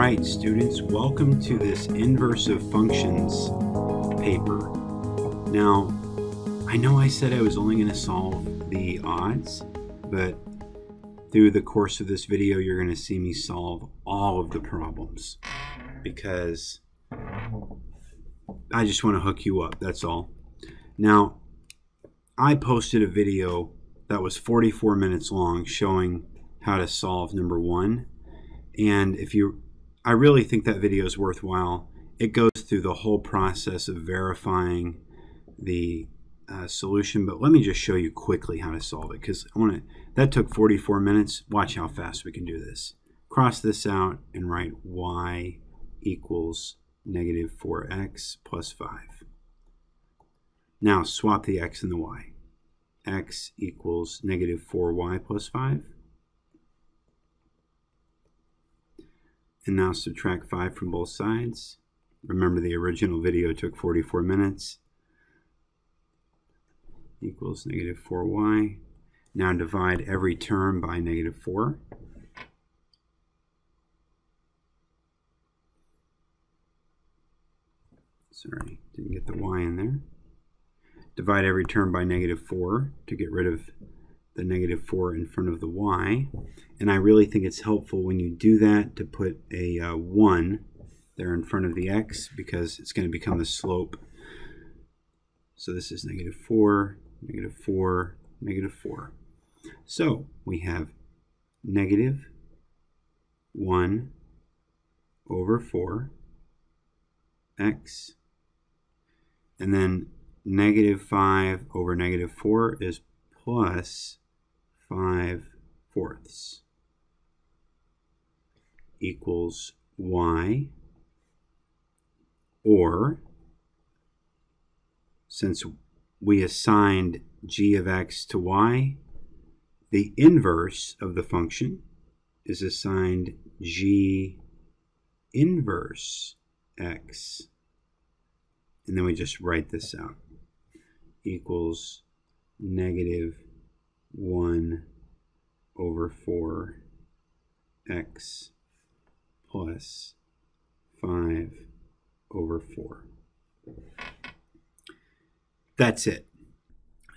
right, students, welcome to this inverse of functions paper. Now, I know I said I was only going to solve the odds, but through the course of this video, you're going to see me solve all of the problems because I just want to hook you up, that's all. Now, I posted a video that was 44 minutes long showing how to solve number 1. And I really think that video is worthwhile. It goes through the whole process of verifying the solution, but let me just show you quickly how to solve it because that took 44 minutes. Watch how fast we can do this. Cross this out and write y equals negative 4x plus 5. Now swap the x and the y. X equals negative 4y plus 5. And now subtract 5 from both sides. Remember, the original video took 44 minutes. Equals negative 4y. Now divide every term by negative 4. Sorry, didn't get the y in there. Divide every term by negative 4 to get rid of the negative 4 in front of the y. And I really think it's helpful when you do that to put a 1 there in front of the x because it's going to become the slope. So this is negative 4, negative 4, negative 4. So we have negative 1 over 4 x, and then negative 5 over negative 4 is plus 5/4 equals y, or since we assigned g of x to y, the inverse of the function is assigned g inverse x. And then we just write this out. Equals negative 1 over 4 x plus 5 over 4. That's it.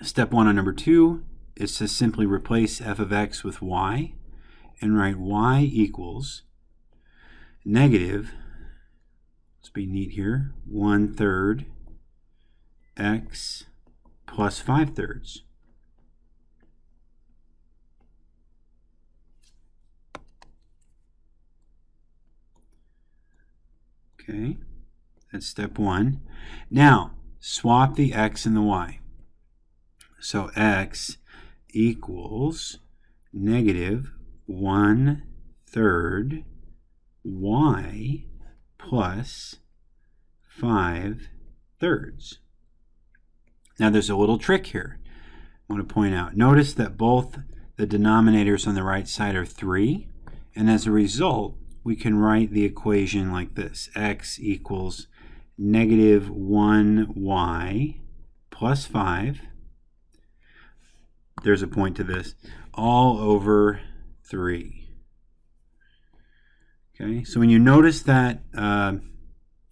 Step 1 on number 2 is to simply replace f of x with y and write y equals negative, let's be neat here, 1/3 x plus 5/3. Okay, that's step 1. Now, swap the x and the y. So x equals negative 1/3 y plus 5/3. Now there's a little trick here I want to point out. Notice that both the denominators on the right side are 3, and as a result we can write the equation like this. X equals negative 1y plus 5, there's a point to this, all over 3. Okay, so when you notice that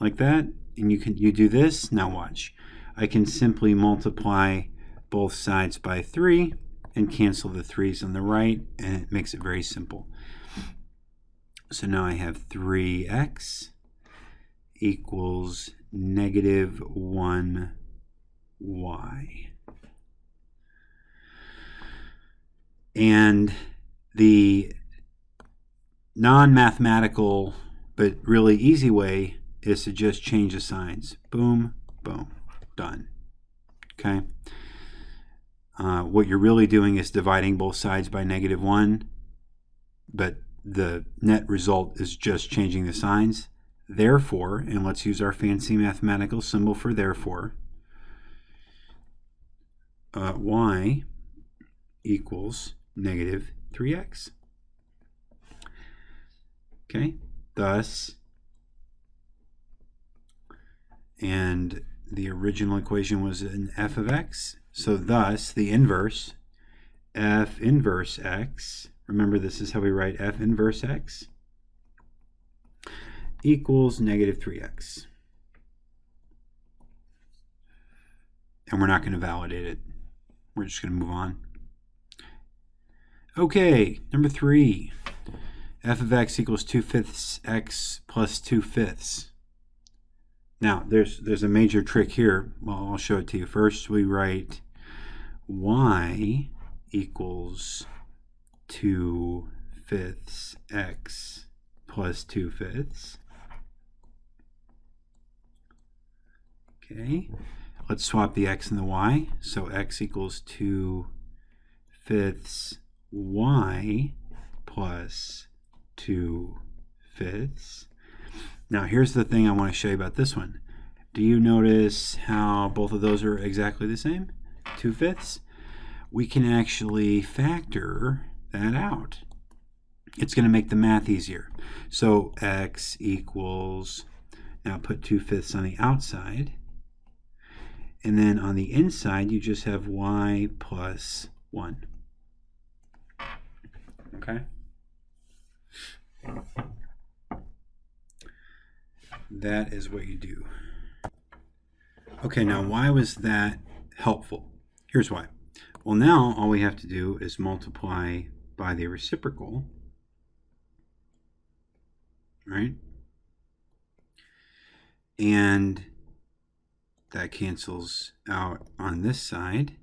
like that, and you do this, now watch. I can simply multiply both sides by 3 and cancel the 3's on the right, and it makes it very simple. So now I have 3x equals negative 1y. And the non-mathematical but really easy way is to just change the signs. Boom, boom, done. Okay. What you're really doing is dividing both sides by negative 1, but the net result is just changing the signs. Therefore, and let's use our fancy mathematical symbol for therefore, y equals negative 3x. Okay, thus, and the original equation was an f of x, so thus the inverse, f inverse x, remember this is how we write f inverse x, equals negative 3x. And we're not going to validate it. We're just going to move on. Okay, number 3. F of x equals 2/5 x plus 2/5. Now, there's a major trick here. Well, I'll show it to you. First, we write y equals 2/5 x plus 2/5. Okay, let's swap the x and the y. So x equals 2/5 y plus 2/5. Now here's the thing I want to show you about this one. Do you notice how both of those are exactly the same? 2/5. We can actually factor that out. It's going to make the math easier. So x equals, now put 2/5 on the outside, and then on the inside you just have y plus 1. Okay? That is what you do. Okay, now why was that helpful? Here's why. Well, now all we have to do is multiply by the reciprocal, right? And that cancels out on this side.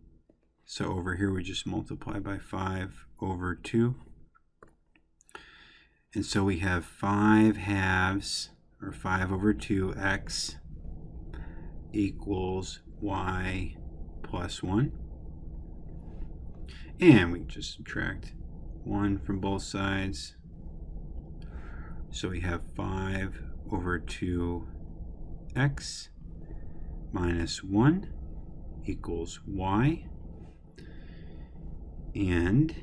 So over here we just multiply by 5 over 2. And so we have 5 halves, or 5 over 2x equals y plus 1. And we just subtract 1 from both sides. So we have 5 over 2x minus 1 equals y. And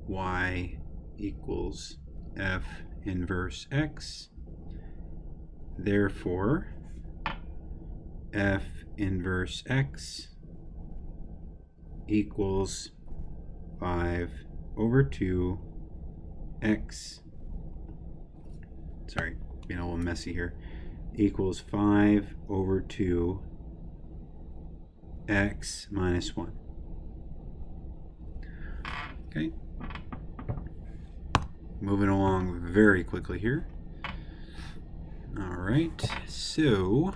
y equals f inverse x. Therefore, f inverse x equals 5 over 2x. Sorry, being a little messy here. Equals 5 over 2x minus 1. Okay. Moving along very quickly here. All right, so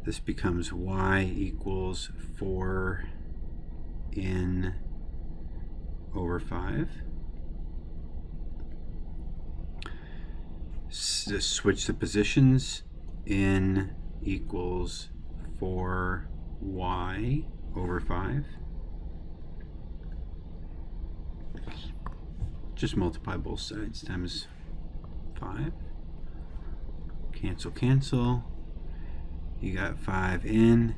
this becomes y equals 4n over 5. Just switch the positions. N equals 4y over 5. Just multiply both sides times 5. Cancel, cancel. You got 5n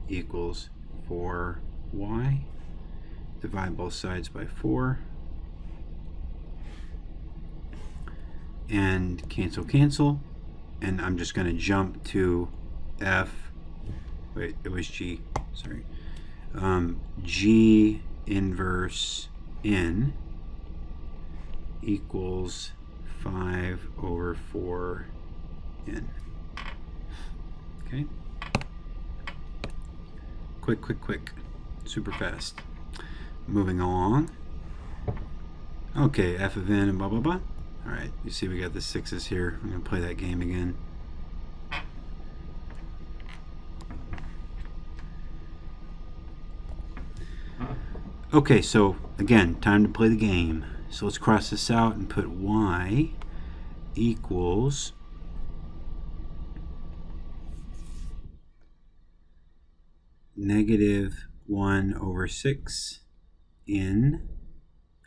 equals 4y. Divide both sides by 4. And cancel, cancel. And I'm just going to jump to f. Wait, it was g. Sorry. G inverse n equals 5 over 4n. Okay? Quick, quick, quick. Super fast. Moving along. Okay, f of n and blah, blah, blah. Alright, you see we got the 6's here. I'm going to play that game again. Okay, so again, time to play the game. So let's cross this out and put y equals negative 1 over 6 n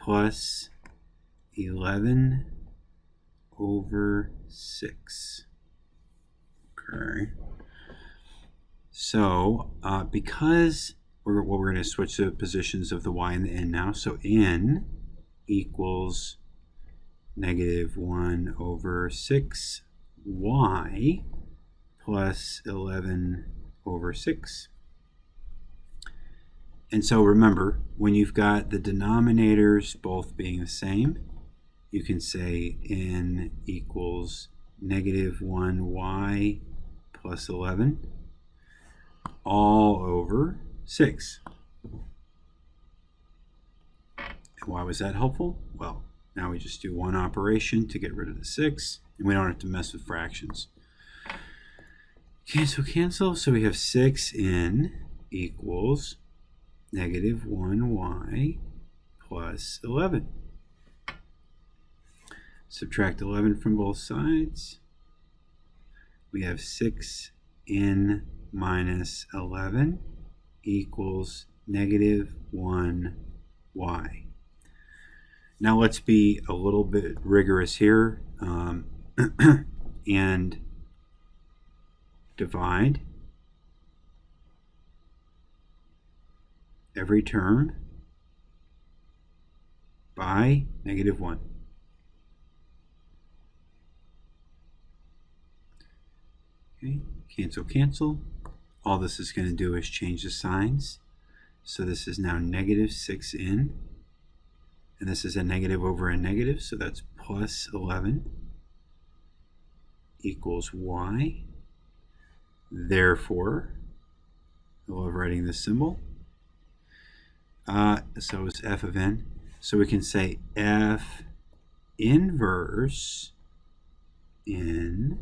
plus 11 over 6. Okay. So because we're going to switch the positions of the y and the n now. So n equals negative 1 over 6 y plus 11 over 6. And so remember, when you've got the denominators both being the same, you can say n equals negative 1y plus 11 all over 6. And why was that helpful? Well, now we just do one operation to get rid of the 6, and we don't have to mess with fractions. Cancel, cancel. So we have 6n equals negative 1y plus 11. Subtract 11 from both sides. We have 6n minus 11 equals negative 1y. Now let's be a little bit rigorous here and divide every term by negative 1. Okay, cancel, cancel. All this is going to do is change the signs. So this is now negative 6n. And this is a negative over a negative, so that's plus 11 equals y. Therefore, I love writing this symbol. So it's f of n. So we can say f inverse n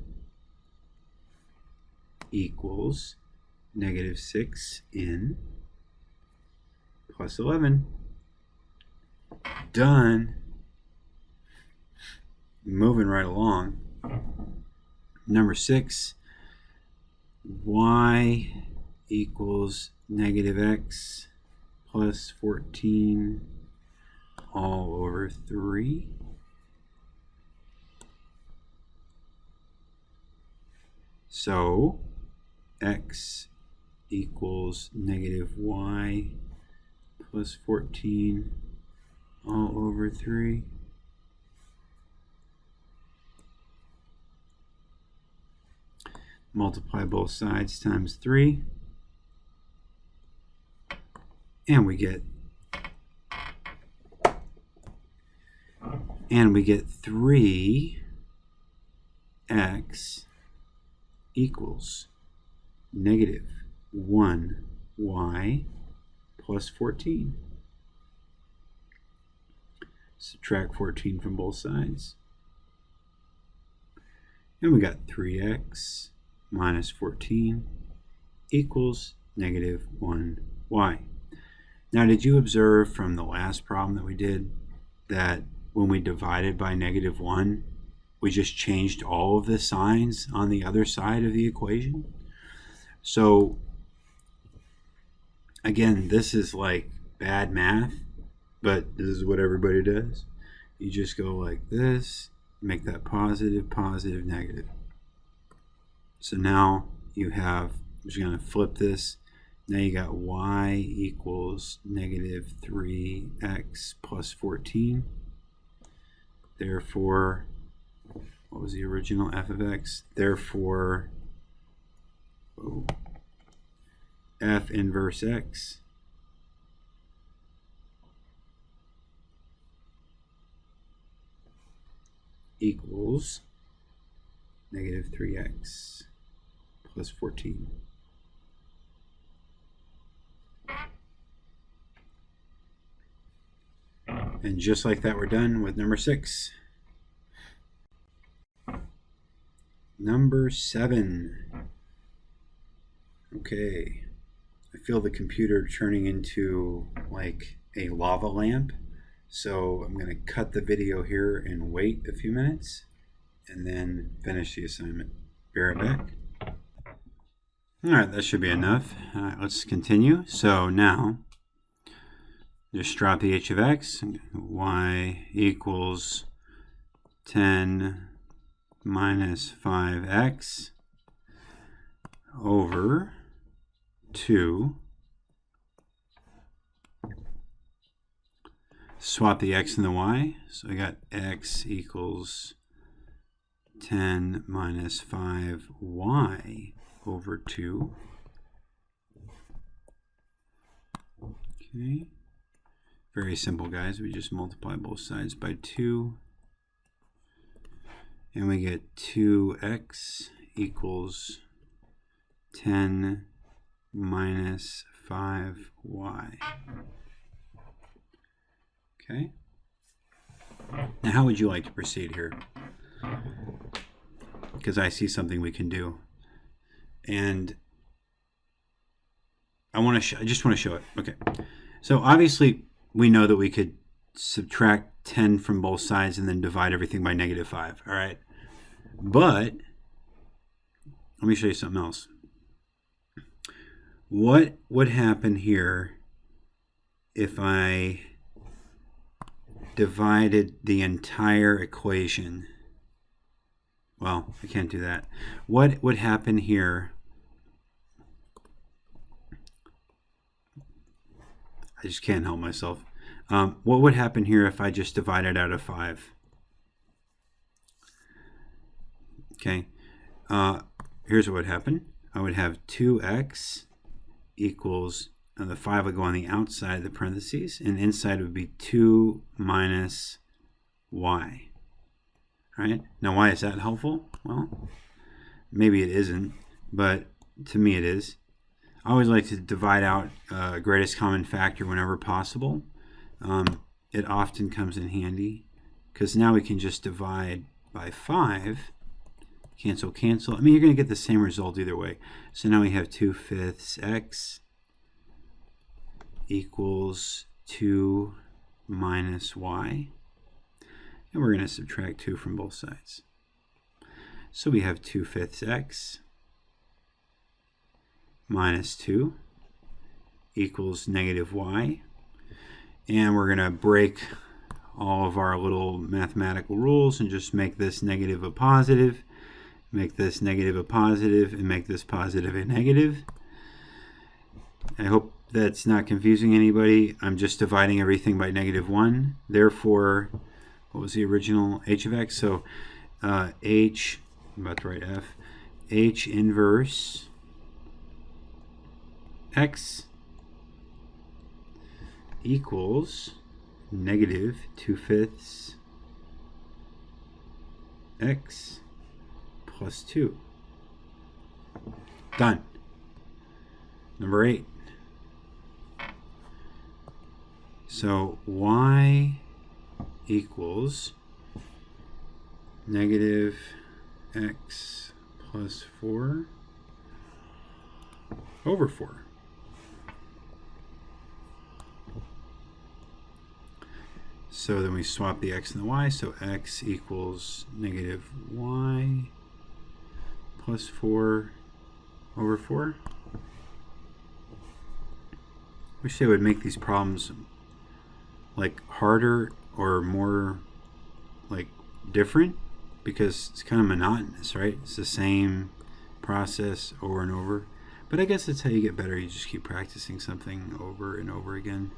equals negative 6n plus 11. Done. Moving right along. Number 6, y equals negative x plus 14 all over 3. So x equals negative y plus 14 all over 3. Multiply both sides times 3. And we get 3x equals negative 1y plus 14. Subtract 14 from both sides. And we got 3x minus 14 equals negative 1y. Now, did you observe from the last problem that we did that when we divided by negative 1, we just changed all of the signs on the other side of the equation? So, again, this is like bad math, but this is what everybody does. You just go like this, make that positive, positive, negative. So now you have, I'm just going to flip this. Now you got y equals negative 3x plus 14. Therefore, what was the original f of x? Therefore, f inverse x equals negative 3x plus 14. And just like that, we're done with number 6. Number 7. Okay. I feel the computer turning into like a lava lamp. So I'm going to cut the video here and wait a few minutes and then finish the assignment. Be right back. All right, that should be enough. All right, let's continue. So now, just drop the h of x. Y equals 10 minus 5x over 2. Swap the x and the y. So I got x equals 10 minus 5y over 2. Okay. Very simple, guys. We just multiply both sides by 2 and we get 2x equals 10 minus 5y. Okay. Now, how would you like to proceed here? Because I see something we can do, and I just want to show it. Okay. So obviously, we know that we could subtract 10 from both sides and then divide everything by -5. All right. But let me show you something else. What would happen here if I divided the entire equation? Well, I can't do that. What would happen here? I just can't help myself. What would happen here if I just divided out of 5? Okay. Here's what would happen. I would have 2x equals, and the 5 would go on the outside of the parentheses, and inside would be 2 minus y. Right? Now, why is that helpful? Well, maybe it isn't, but to me it is. I always like to divide out greatest common factor whenever possible. It often comes in handy because now we can just divide by 5. Cancel, cancel. I mean, you're going to get the same result either way. So now we have 2/5 x equals 2 minus y. And we're going to subtract 2 from both sides. So we have 2/5 x minus 2 equals -y. And we're going to break all of our little mathematical rules and just make this negative a positive, make this negative a positive, and make this positive a negative. I hope that's not confusing anybody. I'm just dividing everything by -1. Therefore, what was the original h of x? So h, I'm about to write f, h inverse x equals -2/5 x plus 2. Done. Number 8. So y equals -x plus 4 over 4. So then we swap the x and the y, so x equals -y plus 4 over 4. Wish they would make these problems like harder or more like different, because it's kind of monotonous, right? It's the same process over and over. But I guess that's how you get better. You just keep practicing something over and over again.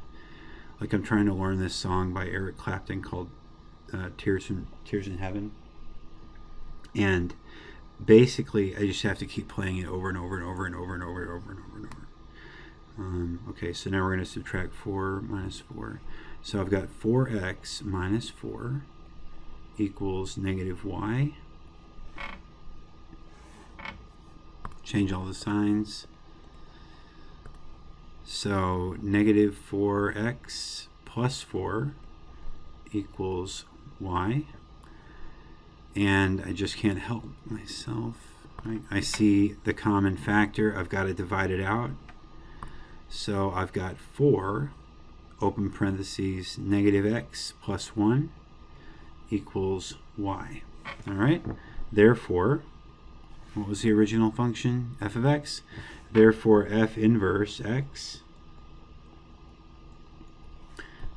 Like I'm trying to learn this song by Eric Clapton called Tears in Heaven. And basically, I just have to keep playing it over and over and over and over and over and over and over and over. Okay, so now we're going to subtract 4 minus 4. So I've got 4x minus 4 equals -y. Change all the signs. So -4x plus 4 equals y. And I just can't help myself. Right? I see the common factor. I've got to divide it out. So I've got 4, open parentheses, -x plus 1 equals y. All right? Therefore, what was the original function? F of x. Therefore, f inverse x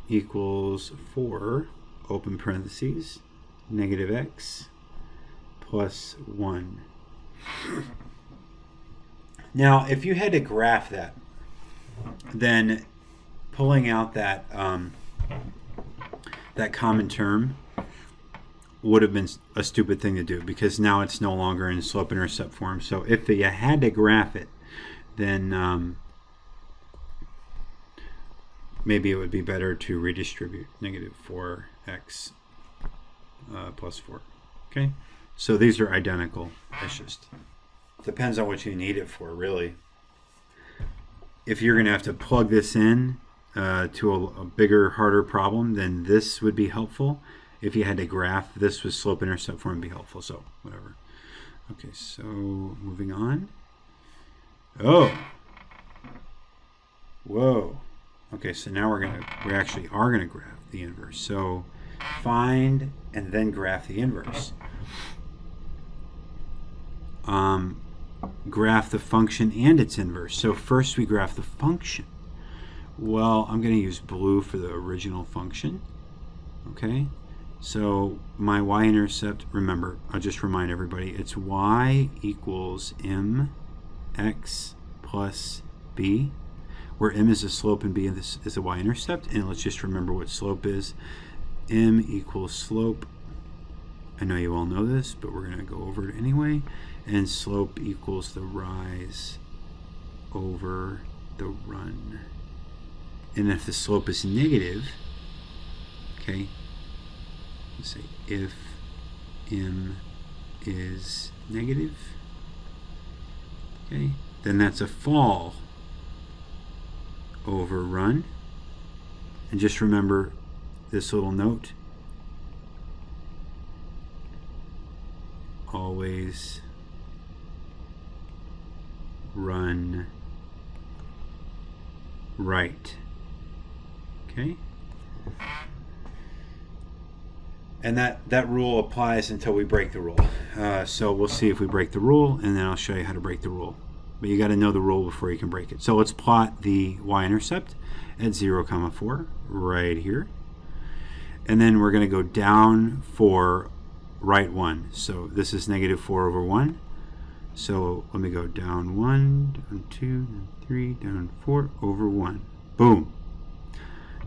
equals 4, open parentheses, -x plus 1. Now, if you had to graph that, then pulling out that that common term would have been a stupid thing to do, because now it's no longer in slope-intercept form. So if you had to graph it, then maybe it would be better to redistribute -4x plus 4. Okay, So these are identical. It's just depends on what you need it for, really. If you're going to have to plug this in to a bigger, harder problem, then this would be helpful. If you had to graph this with slope-intercept form, would be helpful. So whatever. Okay, so moving on. Oh, whoa. Okay, so now we actually are gonna graph the inverse. So find and then graph the inverse. Graph the function and its inverse. So first we graph the function. Well, I'm going to use blue for the original function. Okay, so my y-intercept, remember, I'll just remind everybody, it's y equals mx plus b, where m is the slope and b is the y-intercept. And let's just remember what slope is. M equals slope. I know you all know this, but we're going to go over it anyway. And slope equals the rise over the run. And if the slope is negative, okay, let's say if m is negative, okay, then that's a fall over run. And just remember this little note. Always run right. Okay? And that rule applies until we break the rule. So we'll see if we break the rule, and then I'll show you how to break the rule. But you got to know the rule before you can break it. So let's plot the y-intercept at 0, 4 right here. And then we're going to go down 4, right 1. So this is negative 4 over 1. So let me go down 1, down 2, down 3, down 4 over 1. Boom.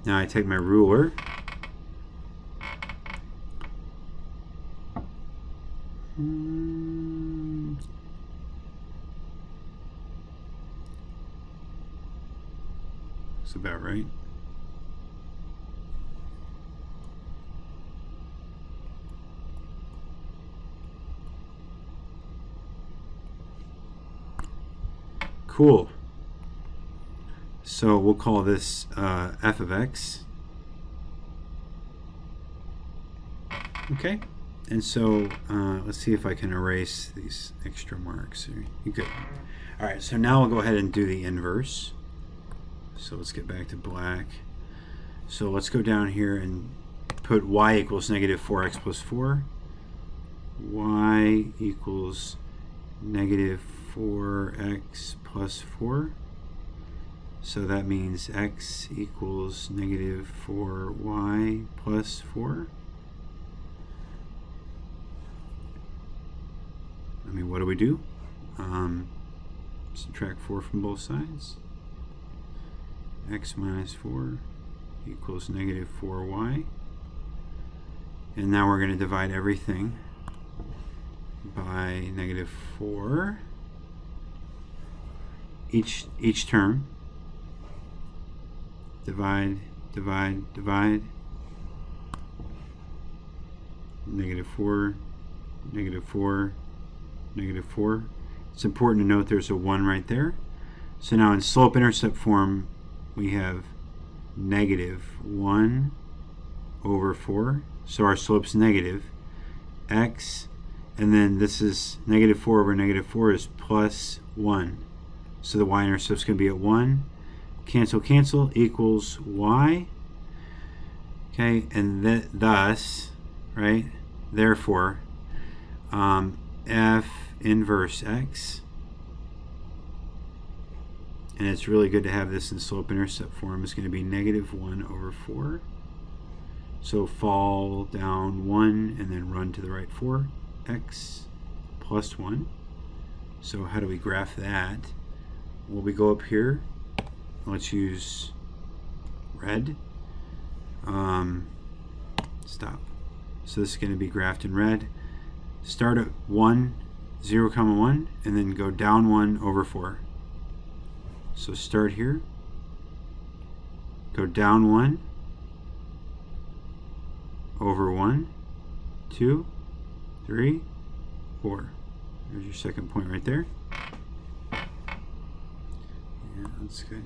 Now I take my ruler. That's about right. Cool. So we'll call this f of x. Okay. And so let's see if I can erase these extra marks. You good? All right. So now we'll go ahead and do the inverse. So let's get back to black. So let's go down here and put y equals negative 4x plus 4. Y equals negative 4x plus 4. So that means x equals negative 4y plus 4. I mean, what do we do? Subtract 4 from both sides. X minus 4 equals negative 4y. And now we're going to divide everything by negative 4. Each term. Divide, divide, divide. Negative 4, negative 4, negative 4. It's important to note there's a 1 right there. So now in slope-intercept form, we have negative 1 over 4. So our slope's negative. X, and then this is negative 4 over negative 4 is plus 1. So the y-intercept's going to be at 1. Cancel, cancel, equals y. Okay, and thus, right, therefore, f inverse x, and it's really good to have this in slope-intercept form, is going to be negative 1 over 4. So fall down 1 and then run to the right 4, x plus 1. So how do we graph that? Well, we go up here. Let's use red. Stop. So this is going to be graphed in red. Start at 1, 0, 1, and then go down 1 over 4. So start here. Go down 1 over 1, 2, 3, 4. There's your second point right there. Yeah, that's good.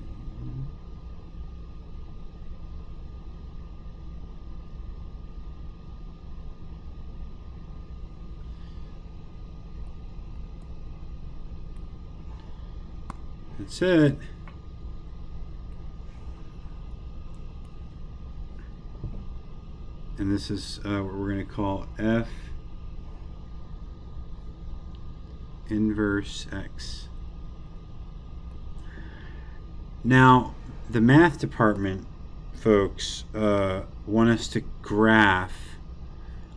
That's it. And this is what we're going to call F inverse X. Now, the math department folks want us to graph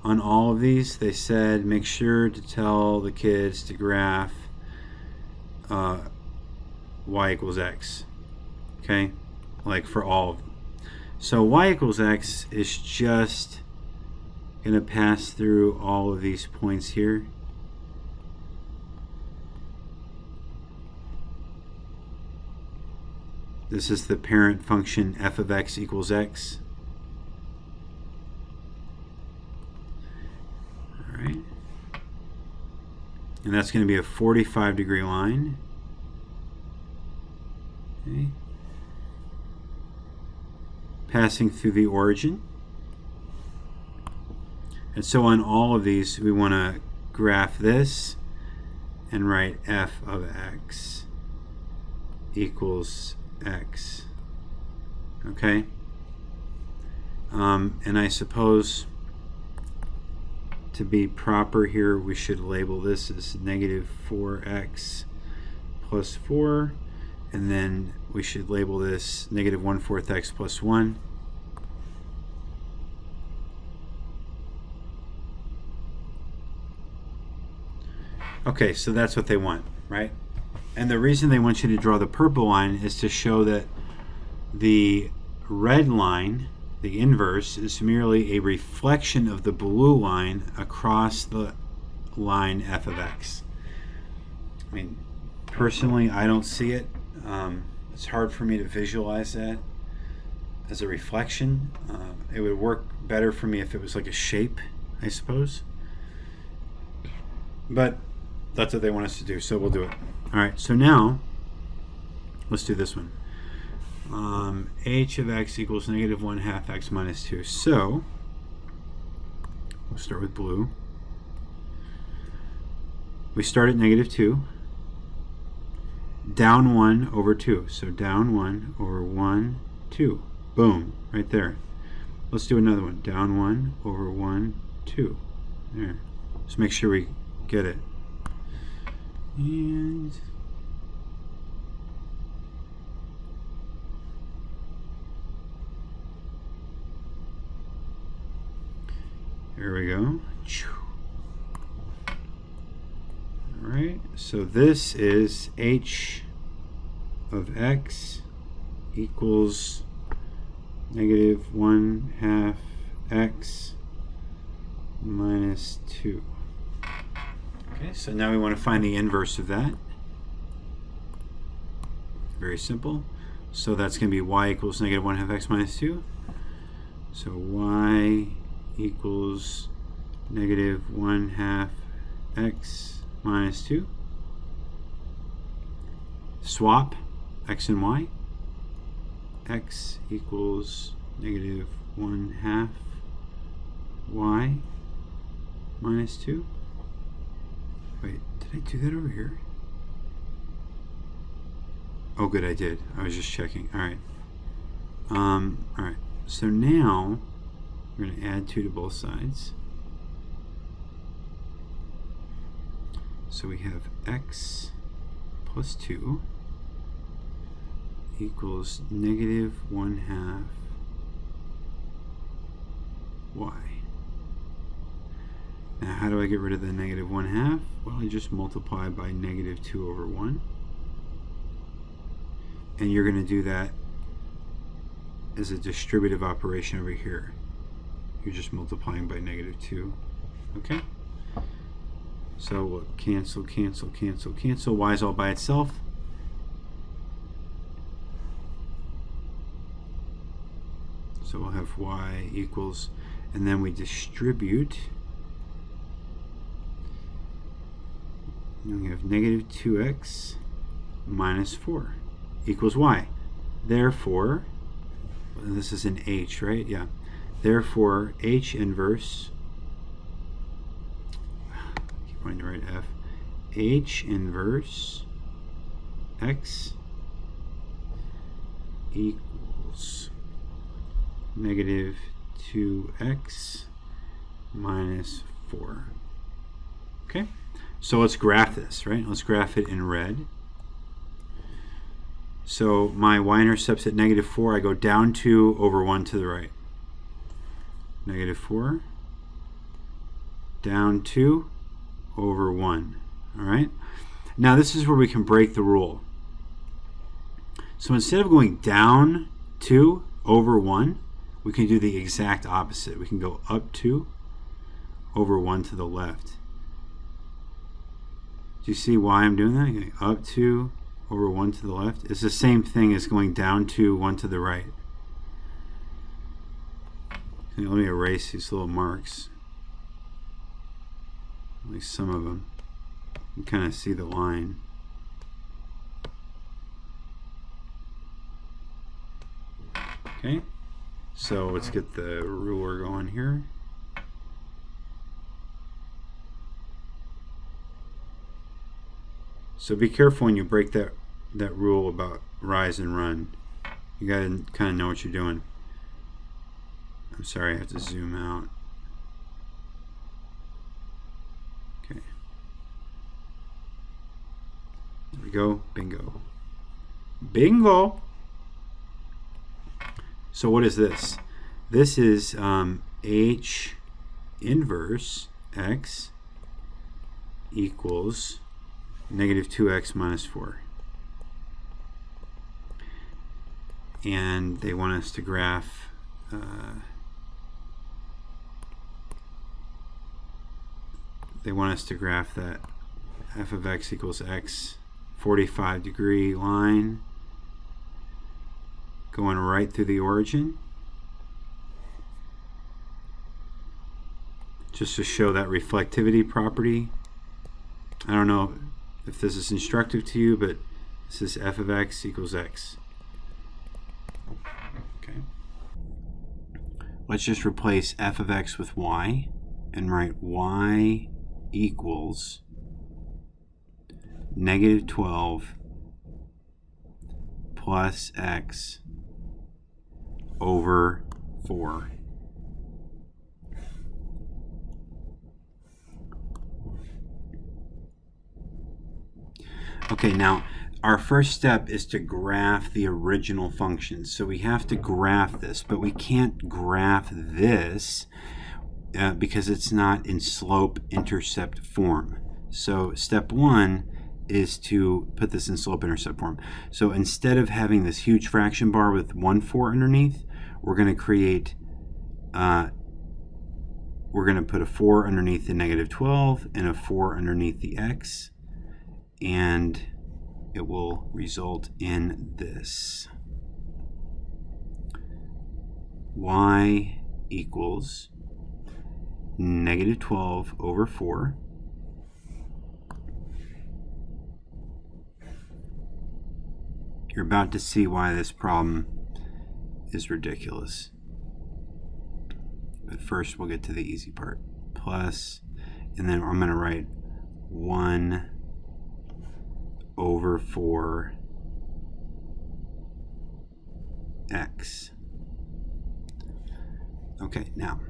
on all of these. They said make sure to tell the kids to graph y equals x. Okay? Like for all of them. So y equals x is just going to pass through all of these points here. This is the parent function f of x equals x. All right. And that's going to be a 45-degree line. Okay. Passing through the origin. And so on all of these, we want to graph this and write f of x equals x. Okay? And I suppose to be proper here, we should label this as negative 4x plus 4. And then we should label this negative 1/4 x plus 1. Okay, so that's what they want, right? And the reason they want you to draw the purple line is to show that the red line, the inverse, is merely a reflection of the blue line across the line f of x. I mean, personally, I don't see it. It's hard for me to visualize that as a reflection. It would work better for me if it was like a shape, I suppose. But that's what they want us to do, so we'll do it. All right, so now let's do this one. H of x equals negative 1/2 x minus 2. So we'll start with blue. We start at negative 2. Down 1 over 2. So down 1 over 1, 2. Boom, right there. Let's do another one. Down 1 over 1, 2. There. Just make sure we get it. And there we go. Alright, so this is h of x equals negative 1/2 x minus 2. Okay, so now we want to find the inverse of that. Very simple. So that's going to be y equals negative 1/2 x minus 2. So y equals negative 1/2 x minus 2. Swap x and y. X equals negative 1/2 y minus 2. Wait, did I do that over here? Oh, good, I did. I was just checking. All right. All right. So now we're going to add 2 to both sides. So we have x plus 2 equals negative 1/2 y. Now, how do I get rid of the negative 1/2? Well, I just multiply by negative 2 over 1. And you're going to do that as a distributive operation over here. You're just multiplying by negative 2. Okay? So we'll cancel, cancel, cancel, cancel. Y is all by itself. So we'll have y equals, and then we distribute And we have negative 2x minus 4 equals y. Therefore, this is an h, right? Yeah. Therefore, h inverse, keep wanting to write f, h inverse x equals negative 2x minus 4. Okay, so let's graph this, right? Let's graph it in red. So my y-intercept's at negative 4. I go down 2 over 1 to the right. Negative 4, down 2 over 1. All right? Now this is where we can break the rule. So instead of going down 2 over 1, we can do the exact opposite. We can go up 2 over 1 to the left. Do you see why I'm doing that? Going up 2 over 1 to the left. It's the same thing as going down 2, 1 to the right. Okay, let me erase these little marks. At least some of them. You can kind of see the line. Okay, so let's get the ruler going here. So be careful when you break that rule about rise and run. You gotta kind of know what you're doing. I'm sorry, I have to zoom out. Okay. There we go. Bingo. Bingo! So what is this? This is h inverse x equals negative 2x minus 4. And they want us to graph that f of x equals x 45-degree line going right through the origin, just to show that reflectivity property. I don't know if this is instructive to you, but this is f of x equals x. Okay. Let's just replace f of x with y and write y equals negative 12 plus x over 4. Okay, now our first step is to graph the original function. So we have to graph this, but we can't graph this because it's not in slope-intercept form. So step 1 is to put this in slope-intercept form. So instead of having this huge fraction bar with 1 4 underneath, we're going to create, we're going to put a 4 underneath the negative 12 and a 4 underneath the x, and it will result in this. Y equals negative 12 over 4 You're about to see why this problem is ridiculous. But first we'll get to the easy part. Plus, and then I'm going to write 1 over 4 x. Okay, now,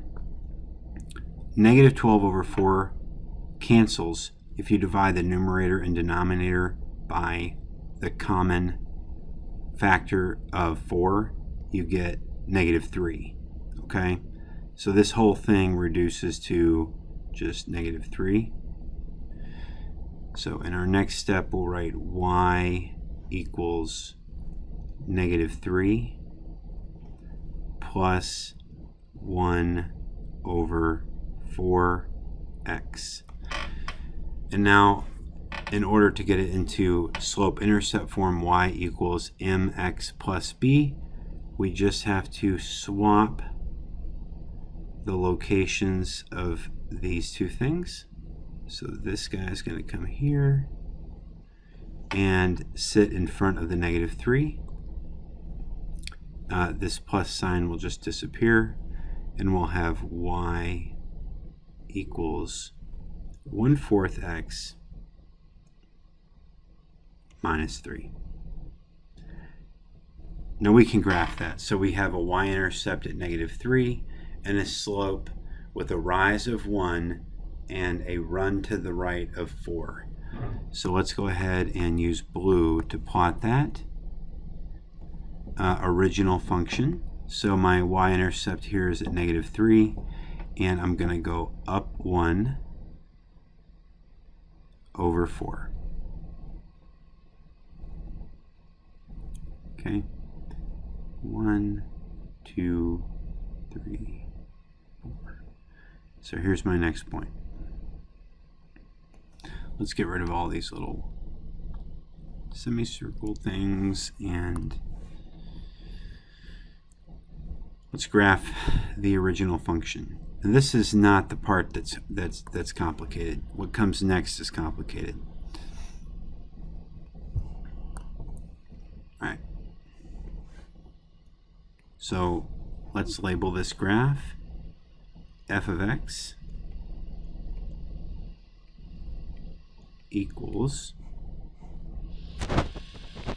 negative 12 over 4 cancels if you divide the numerator and denominator by the common factor of 4, you get negative 3. Okay, so this whole thing reduces to just negative 3. So in our next step, we'll write y equals negative 3 plus 1 over 4x. And now, in order to get it into slope-intercept form, y equals mx plus b, we just have to swap the locations of these two things. So this guy is going to come here, and sit in front of the -3. This plus sign will just disappear, and we'll have y equals 1/4 x minus 3. Now we can graph that. So we have a y-intercept at -3 and a slope with a rise of 1 and a run to the right of 4. So let's go ahead and use blue to plot that original function. So my y-intercept here is at -3, and I'm going to go up 1 over 4. Okay, 1, 2, 3, 4. So here's my next point. Let's get rid of all these little semicircle things, and let's graph the original function. And this is not the part that's complicated. What comes next is complicated. All right. So let's label this graph f of x equals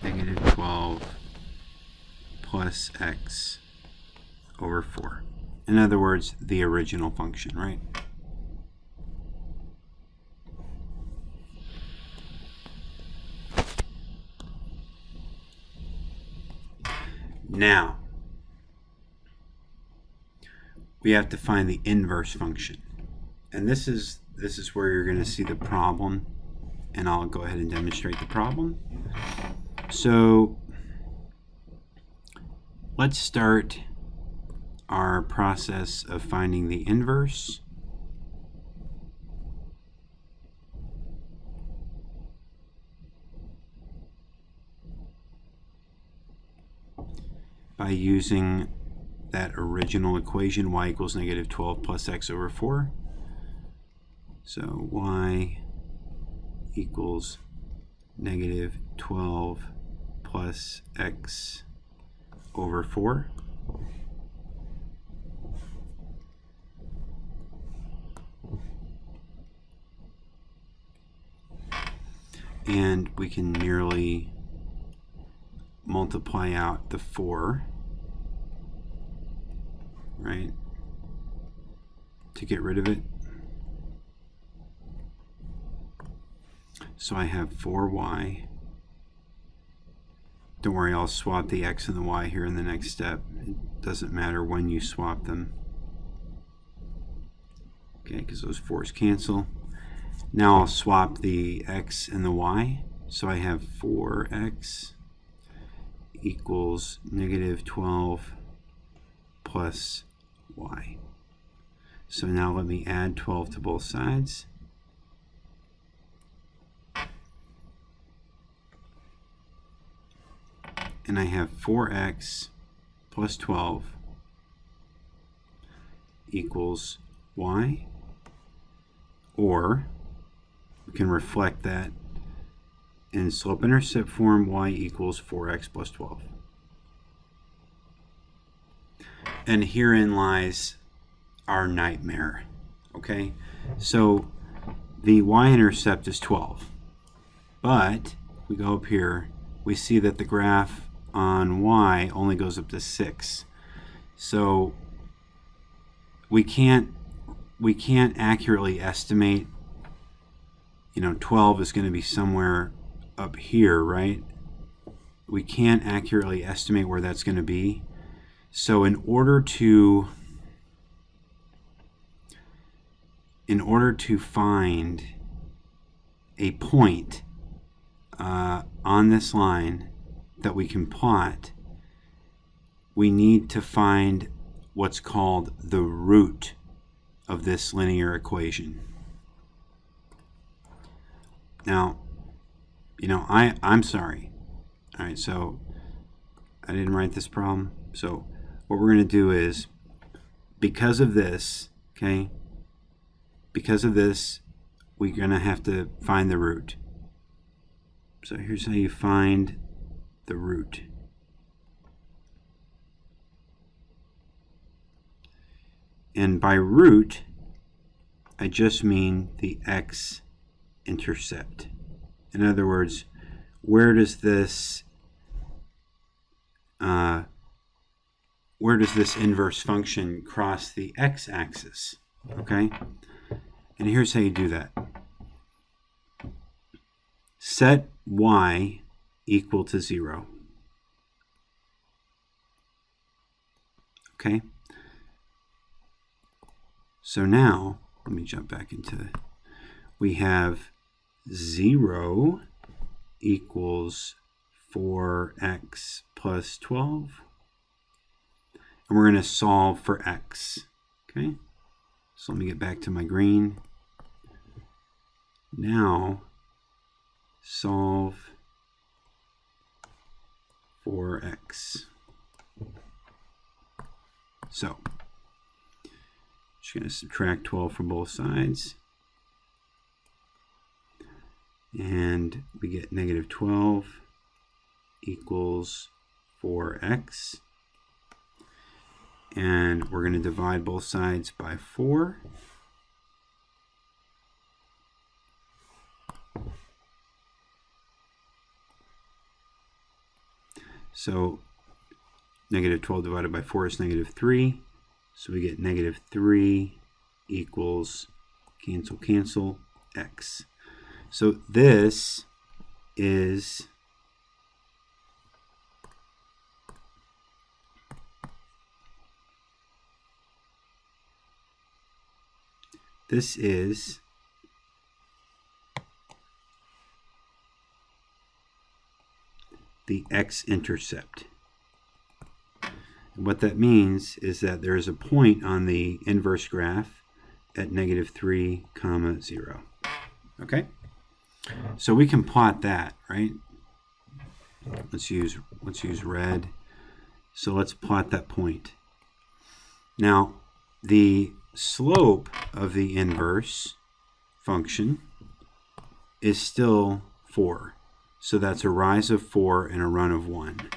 -12 plus x over 4. In other words, the original function, right? Now, we have to find the inverse function. And this is where you're going to see the problem, and I'll go ahead and demonstrate the problem. So let's start our process of finding the inverse. By using that original equation, y equals -12 plus x over 4. So y equals -12 plus x over 4. And we can merely multiply out the 4, right, to get rid of it. So I have 4y. Don't worry, I'll swap the x and the y here in the next step. It doesn't matter when you swap them. Okay, because those 4's cancel. Now I'll swap the x and the y. So I have 4x equals -12 plus y. So now let me add 12 to both sides. And I have 4x plus 12 equals y, or we can reflect that in slope-intercept form, y equals 4x plus 12. And herein lies our nightmare, okay? So the y-intercept is 12, but we go up here, we see that the graph on y only goes up to 6. So we can't accurately estimate, 12 is going to be somewhere up here, right? We can't accurately estimate where that's going to be. So in order to find a point on this line that we can plot, we need to find what's called the root of this linear equation. Now, I'm sorry. All right, so I didn't write this problem. So what we're going to do is, because of this, okay, because of this, we're going to have to find the root. So here's how you find the root. And by root, I just mean the x-intercept. In other words, where does this inverse function cross the x-axis? Okay, and here's how you do that. Set y equal to 0. Okay. So now, let me jump back into, we have 0 equals 4x plus 12. And we're going to solve for x. Okay. So let me get back to my green. Now, solve for x. So, just going to subtract 12 from both sides. And we get negative 12 equals 4x. And we're going to divide both sides by 4. So negative 12 divided by 4 is negative 3. So we get negative 3 equals, cancel, cancel, x. So this is the x-intercept. And what that means is that there is a point on the inverse graph at negative 3, 0. Okay? So we can plot that, right? Let's use red. So let's plot that point. Now, the slope of the inverse function is still 4. So that's a rise of 4 and a run of 1.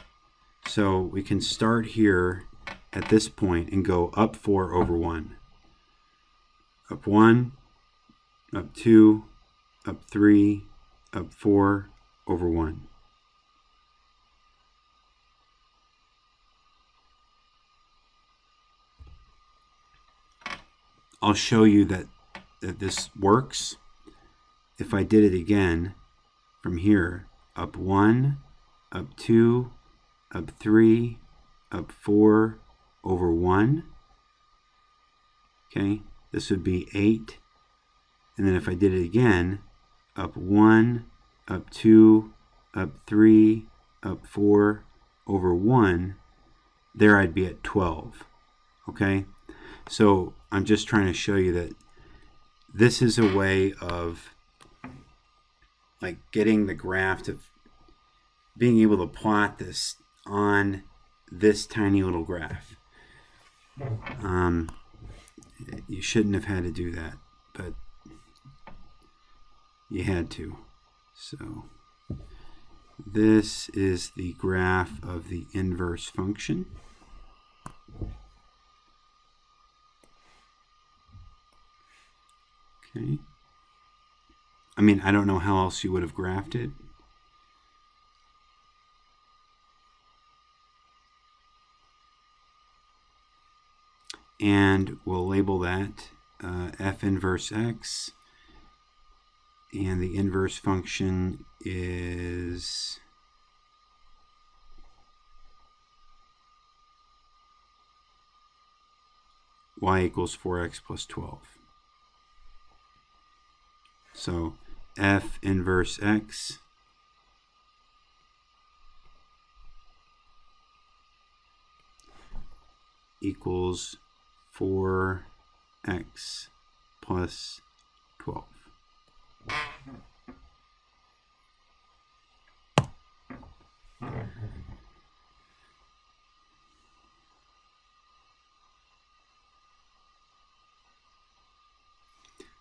So we can start here at this point and go up 4 over 1. Up 1, up 2, up 3, up 4 over 1. I'll show you that this works. If I did it again from here, up 1, up 2, up 3, up 4 over 1. Okay, this would be 8. And then if I did it again, up 1, up 2, up 3, up 4 over 1, there I'd be at 12. Okay, so I'm just trying to show you that this is a way of like getting the graph to being able to plot this on this tiny little graph. You shouldn't have had to do that, but you had to. So this is the graph of the inverse function. Okay. I mean, I don't know how else you would have graphed it. And we'll label that f inverse x. And the inverse function is y equals 4x plus 12. So f inverse x equals 4x plus 12.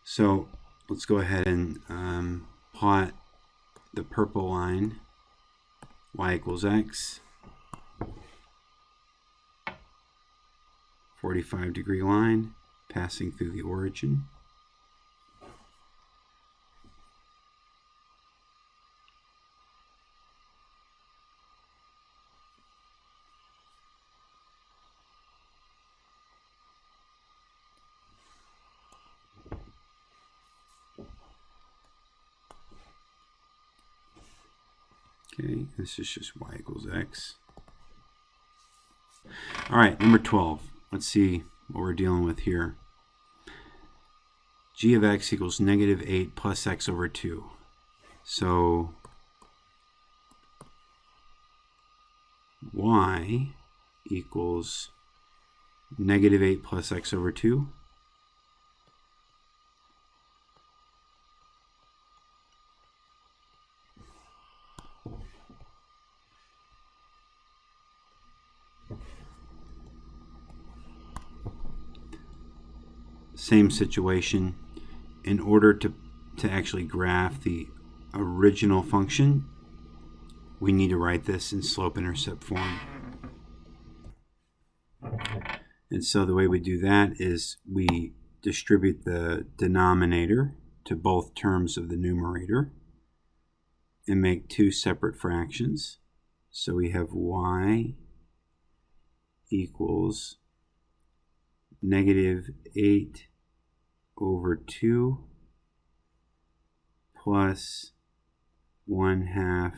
So let's go ahead and plot the purple line, y equals x, 45-degree line passing through the origin. Okay, this is just y equals x. All right, number 12. Let's see what we're dealing with here. G of x equals negative 8 plus x over 2. So y equals negative 8 plus x over 2. Same situation. In order to actually graph the original function, we need to write this in slope-intercept form. And so the way we do that is we distribute the denominator to both terms of the numerator and make two separate fractions. So we have y equals negative 8 over 2 plus 1/2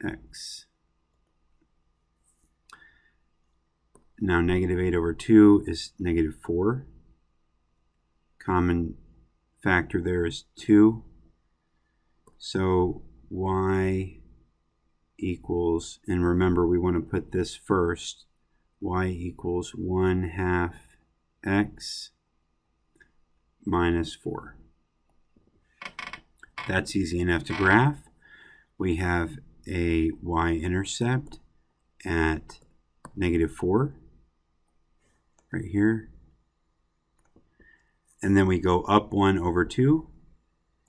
x. Now negative 8 over 2 is negative 4. Common factor there is 2. So y equals, and remember we want to put this first, y equals 1/2 x minus 4. That's easy enough to graph. We have a y-intercept at negative 4 right here. And then we go up 1 over 2.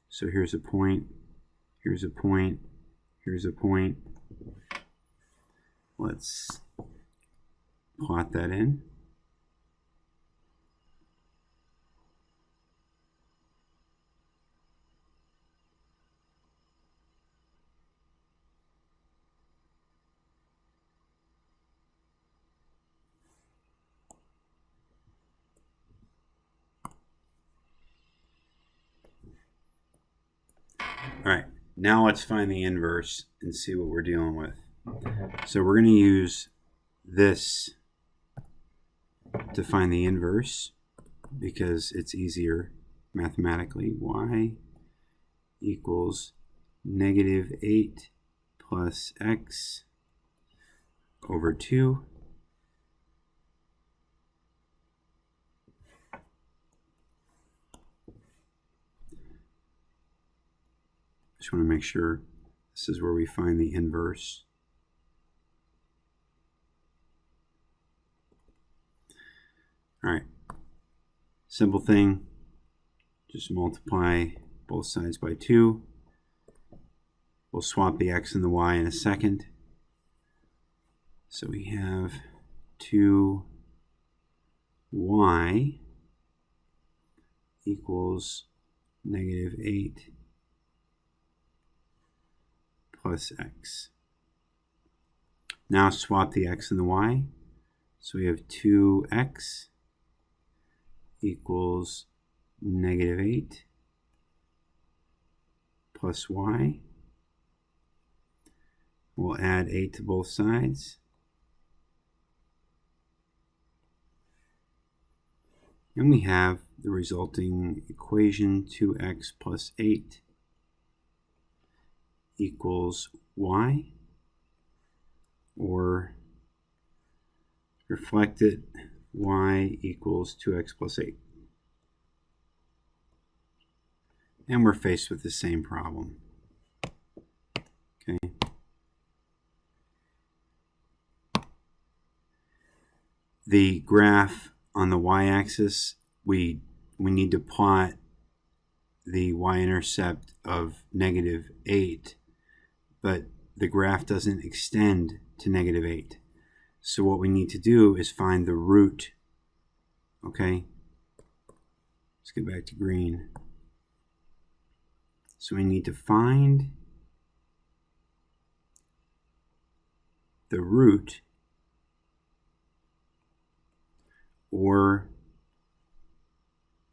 So here's a point, here's a point, here's a point. Let's plot that in. All right, now let's find the inverse and see what we're dealing with. So we're going to use this to find the inverse because it's easier mathematically. Y equals negative 8 plus x over 2. Just want to make sure this is where we find the inverse. All right, simple thing, just multiply both sides by 2. We'll swap the x and the y in a second. So we have 2y equals negative 8 plus x. Now swap the x and the y. So we have 2x equals negative 8 plus y. We'll add 8 to both sides. And we have the resulting equation, 2x plus 8 equals y, or reflected y equals 2x plus 8. And we're faced with the same problem. Okay. The graph on the y-axis, we need to plot the y-intercept of -8, but the graph doesn't extend to -8. So what we need to do is find the root. Okay, let's get back to green. So we need to find the root, or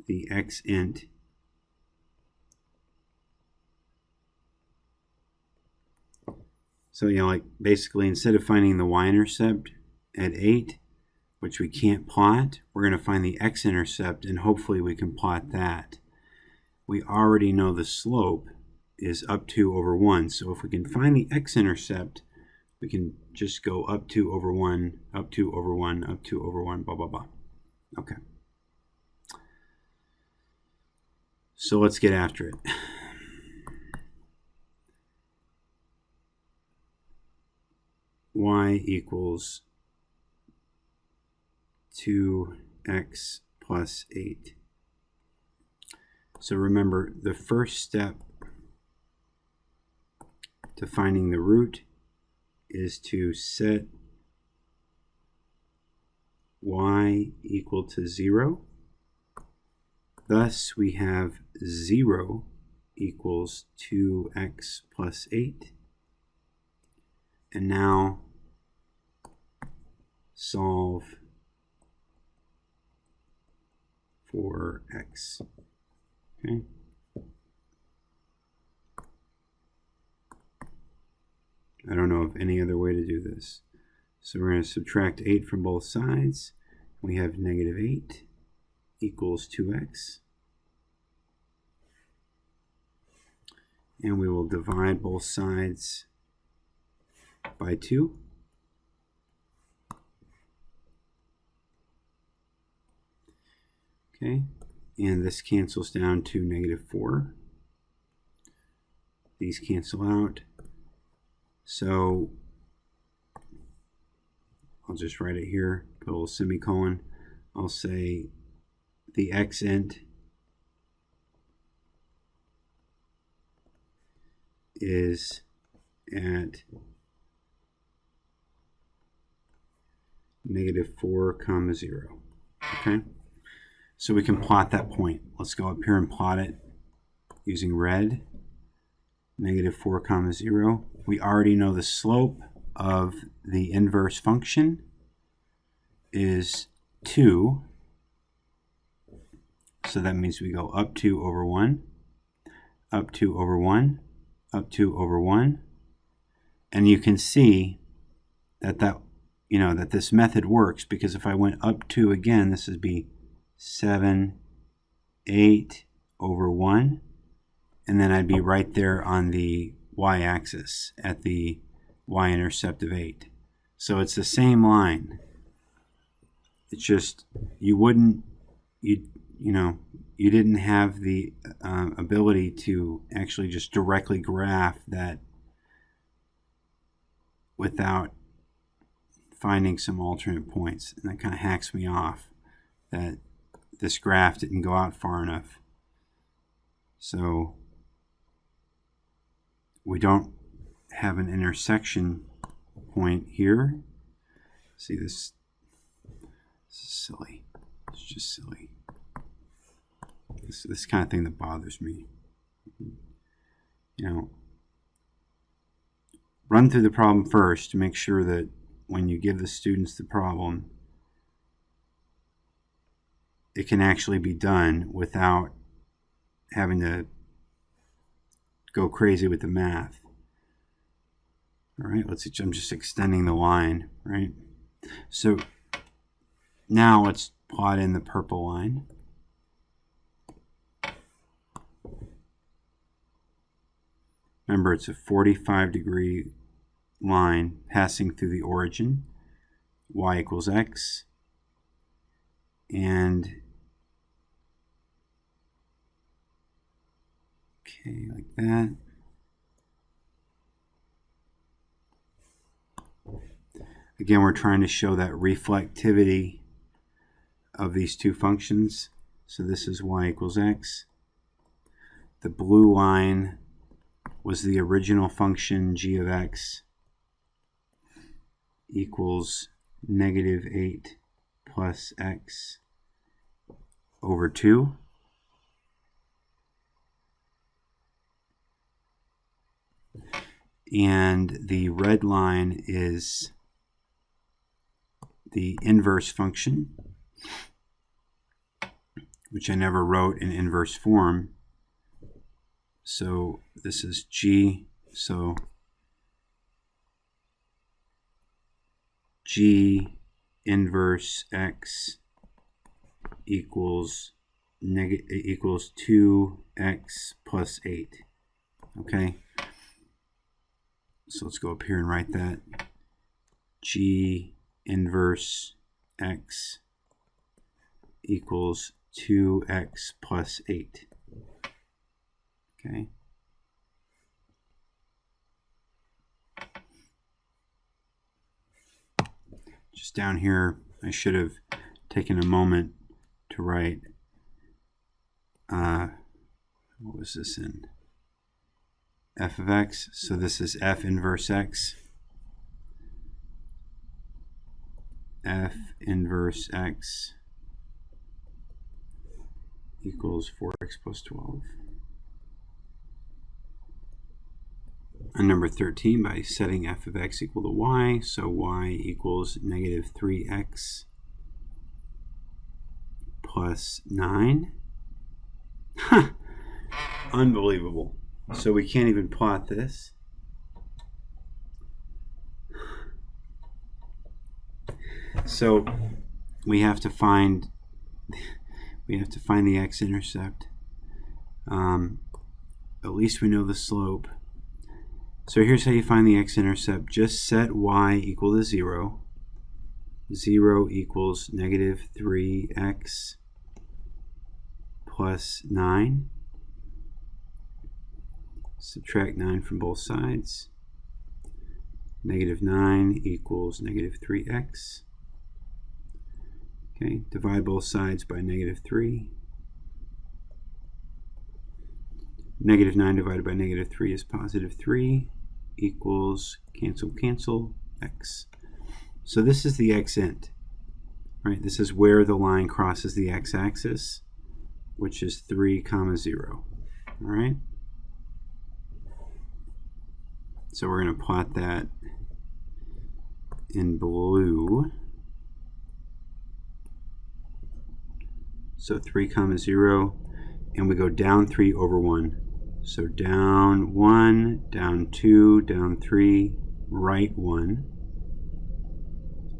the x-int, so like basically instead of finding the y-intercept at 8, which we can't plot, we're going to find the x-intercept, and hopefully we can plot that. We already know the slope is up 2 over 1, so if we can find the x-intercept, we can just go up 2 over 1, up 2 over 1, up 2 over 1, blah, blah, blah. Okay. So let's get after it. Y equals 2x plus 8. So remember, the first step to finding the root is to set y equal to 0. Thus, we have 0 equals 2x plus 8. And now solve for x. Okay. I don't know of any other way to do this. So we're going to subtract 8 from both sides. We have -8 equals 2x. And we will divide both sides by 2. Okay, and this cancels down to -4. These cancel out. So I'll just write it here, put a little semicolon. I'll say the x-int is at -4, 0. Okay, so we can plot that point. Let's go up here and plot it using red. -4, 0. We already know the slope of the inverse function is 2. So that means we go up 2 over 1, up 2 over 1, up 2 over 1. And you can see that that this method works, because if I went up 2 again, this would be 7, 8 over 1. And then I'd be right there on the y-axis at the y-intercept of 8. So it's the same line. It's just you didn't have the ability to actually just directly graph that without finding some alternate points. And that kind of hacks me off that this graph didn't go out far enough. So we don't have an intersection point here. See, this is silly. It's just silly. This kind of thing that bothers me. Run through the problem first to make sure that when you give the students the problem, it can actually be done without having to go crazy with the math. All right, I'm just extending the line, right? So now let's plot in the purple line. Remember, it's a 45-degree line passing through the origin, y equals x, and okay, like that. Again, we're trying to show that reflectivity of these two functions. So this is y equals x. the blue line was the original function g of x equals negative 8 plus x over 2. And the red line is the inverse function, which I never wrote in inverse form. So this is g, so g inverse x equals 2x plus 8. Okay? So let's go up here and write that. G inverse x equals 2x plus 8. Okay. Just down here, I should have taken a moment to write, what was this in? F of x. So this is f inverse x. F inverse x equals 4x plus 12. And number 13, by setting f of x equal to y, so y equals negative 3x plus 9. Unbelievable. So we can't even plot this. So we have to find the x-intercept. At least we know the slope. So here's how you find the x-intercept. Just set y equal to 0. 0 equals negative 3x plus 9. Subtract 9 from both sides. Negative 9 equals negative 3x. Okay, divide both sides by negative 3. Negative 9 divided by negative 3 is positive 3 equals, cancel, cancel, x. So this is the x-int, right? This is where the line crosses the x-axis, which is 3, 0. All right? So we're going to plot that in blue. So 3, 0, and we go down 3 over 1. So down 1, down 2, down 3, right 1.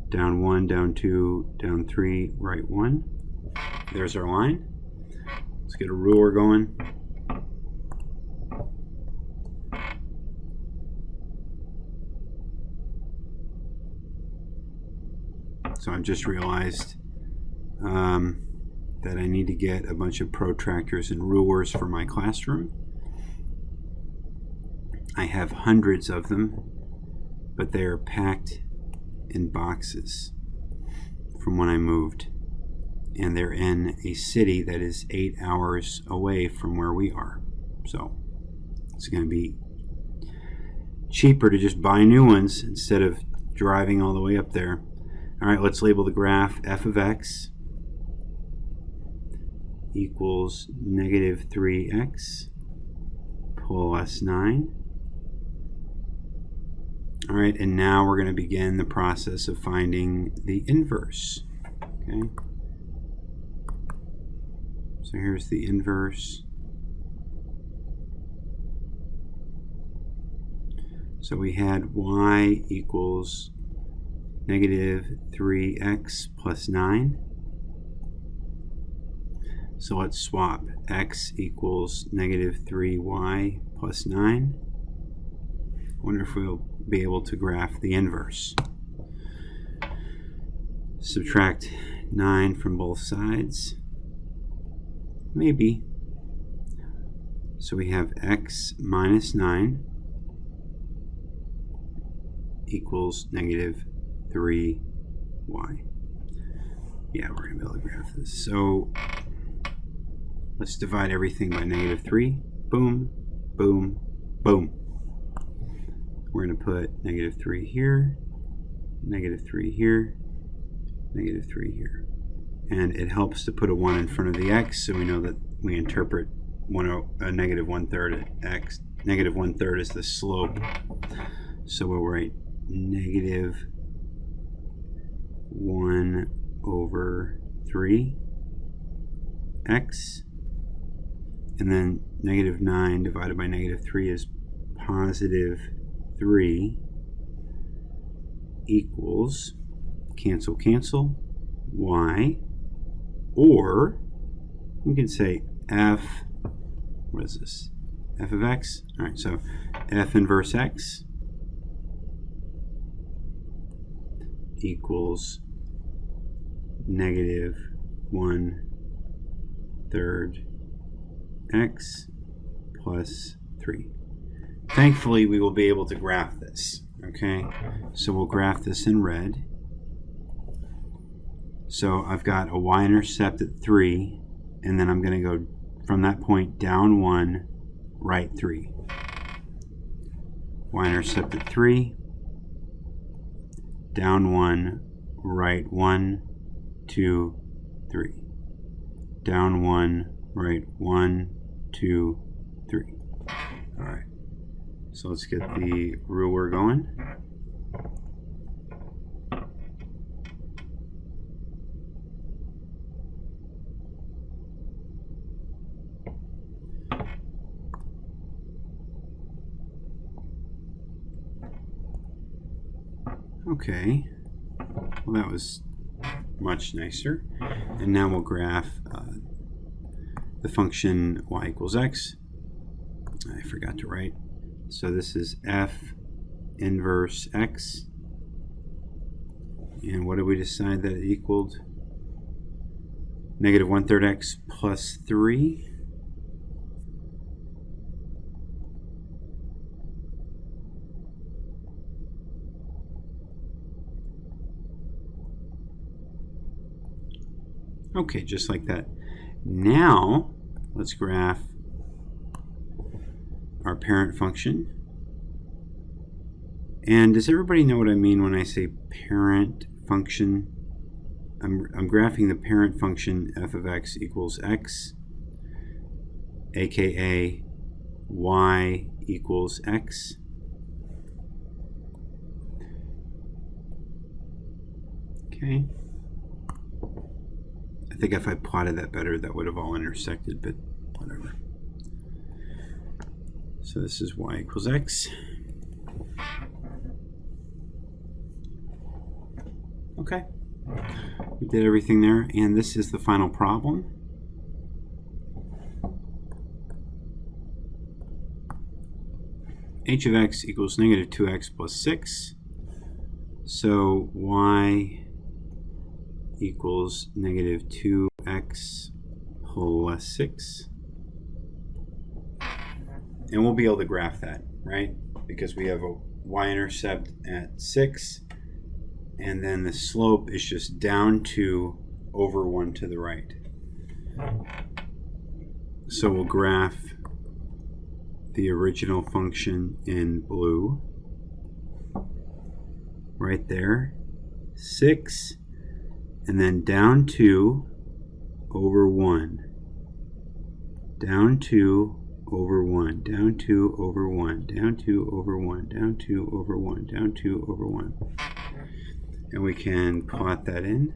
Down 1, down 2, down 3, right 1. There's our line. Let's get a ruler going. So I've just realized that I need to get a bunch of protractors and rulers for my classroom. I have hundreds of them, but they are packed in boxes from when I moved. And they're in a city that is 8 hours away from where we are. So it's going to be cheaper to just buy new ones instead of driving all the way up there. All right, let's label the graph. F of x equals negative 3x plus 9. All right, and now we're going to begin the process of finding the inverse. Okay. So here's the inverse. So we had y equals negative 3x plus 9. So let's swap. X equals negative 3y plus 9. I wonder if we'll be able to graph the inverse. Subtract 9 from both sides. Maybe. So we have x minus 9 equals negative 3y. Yeah, we're going to be able to graph this. So let's divide everything by negative 3. boom, boom, boom. We're going to put -3 here, -3 here, -3 here. And it helps to put a 1 in front of the x, so we know that we interpret a -1/3 x. -1/3 is the slope. So we'll write -1/3 x. And then -9 divided by -3 is +3 equals, cancel, cancel, y. Or you can say f, what is this? F of x? All right, so f inverse x equals -1/3 x plus 3. Thankfully, we will be able to graph this, okay? So we'll graph this in red. So I've got a y-intercept at 3, and then I'm going to go from that point down 1, right 3. Y-intercept at 3, down 1, right 1, 2, 3. Down 1, right 1, 2, 3. All right. So let's get the ruler going. Okay, well that was much nicer. And now we'll graph the function y equals x. I forgot to write. So this is f inverse x. And what did we decide that it equaled? -1/3 x plus 3. Okay, just like that. Now, let's graph our parent function. And does everybody know what I mean when I say parent function? I'm graphing the parent function f of x equals x, aka y equals x. Okay. I think if I plotted that better, that would have all intersected, but whatever. So this is y equals x. Okay. We did everything there, and this is the final problem. H of x equals -2x plus 6. So y equals -2x plus 6. And we'll be able to graph that, right? Because we have a y-intercept at 6, and then the slope is just down 2 over 1 to the right. So we'll graph the original function in blue. Right there, 6, and then down 2 over 1. Down 2 over 1, down 2 over 1, down 2 over 1, down 2 over 1, down 2 over 1. And we can plot that in.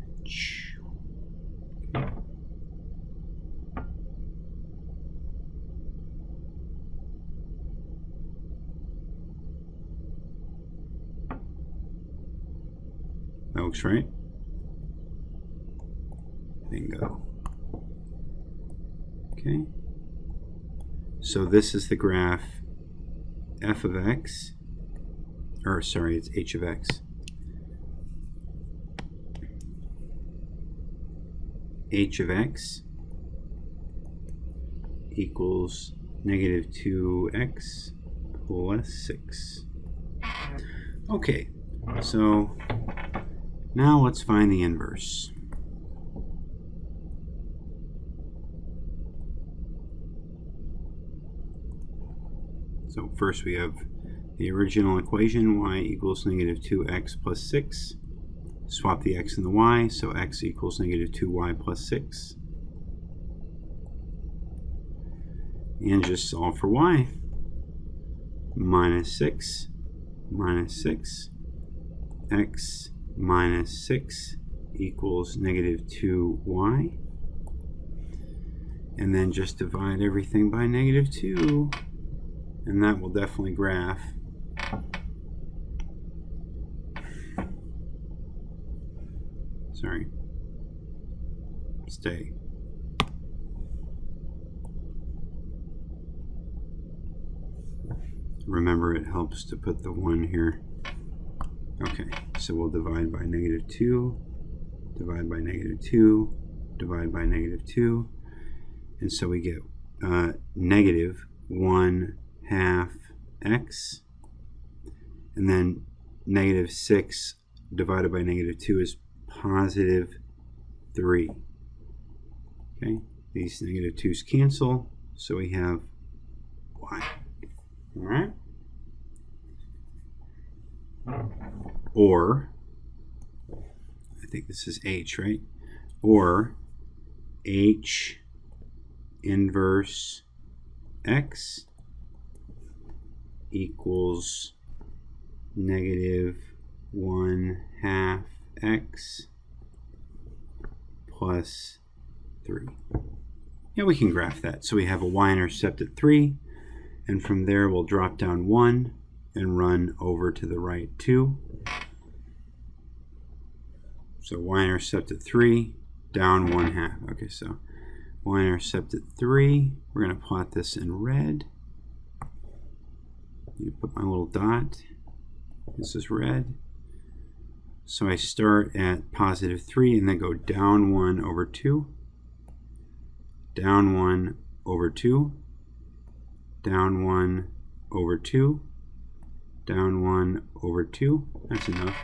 That looks right. Bingo. Okay. So this is the graph f of x, or sorry, it's h of x. H of x equals -2x plus 6. Okay, so now let's find the inverse. So first we have the original equation, y equals negative 2x plus 6. Swap the x and the y, so x equals negative 2y plus 6. And just solve for y. Minus 6, x minus 6 equals negative 2y. And then just divide everything by negative 2. And that will definitely graph. Sorry. Stay. Remember, it helps to put the 1 here. Okay, so we'll divide by negative 2, divide by negative 2, divide by negative 2. And so we get negative 1/2 x. And then negative 6 divided by negative 2 is positive 3. Okay, these negative 2's cancel, so we have y. All right? Or, I think this is h, right? Or h inverse x equals negative 1/2 x plus 3. Yeah, we can graph that. So we have a y-intercept at 3, and from there we'll drop down 1 and run over to the right 2. So y-intercept at 3, down 1/2. Okay, so y-intercept at 3, we're going to plot this in red. You put my little dot. This is red. So I start at positive 3 and then go down 1 over 2, down 1 over 2, down 1 over 2, down 1 over 2. That's enough.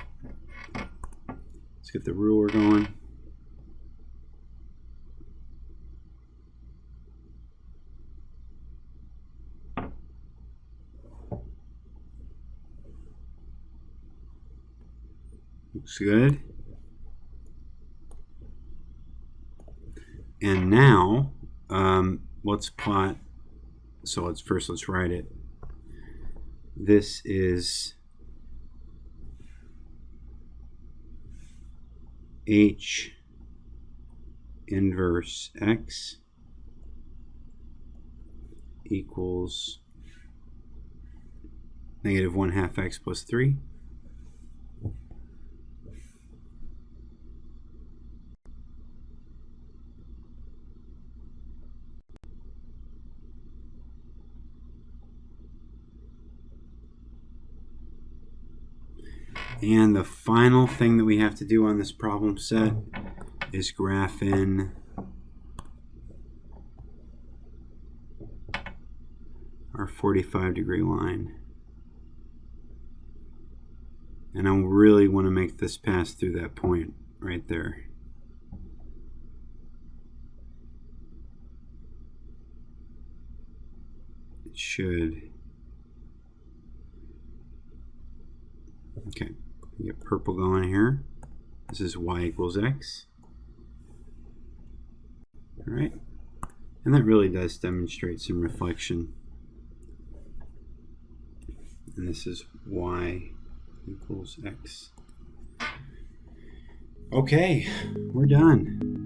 Let's get the ruler going. Looks good. And now let's plot. So let's write it. This is h inverse x equals negative 1/2 x plus 3. And the final thing that we have to do on this problem set is graph in our 45-degree line. And I really want to make this pass through that point right there. It should. Okay. We get purple going here. This is y equals x. All right. And that really does demonstrate some reflection. And this is y equals x. Okay, we're done.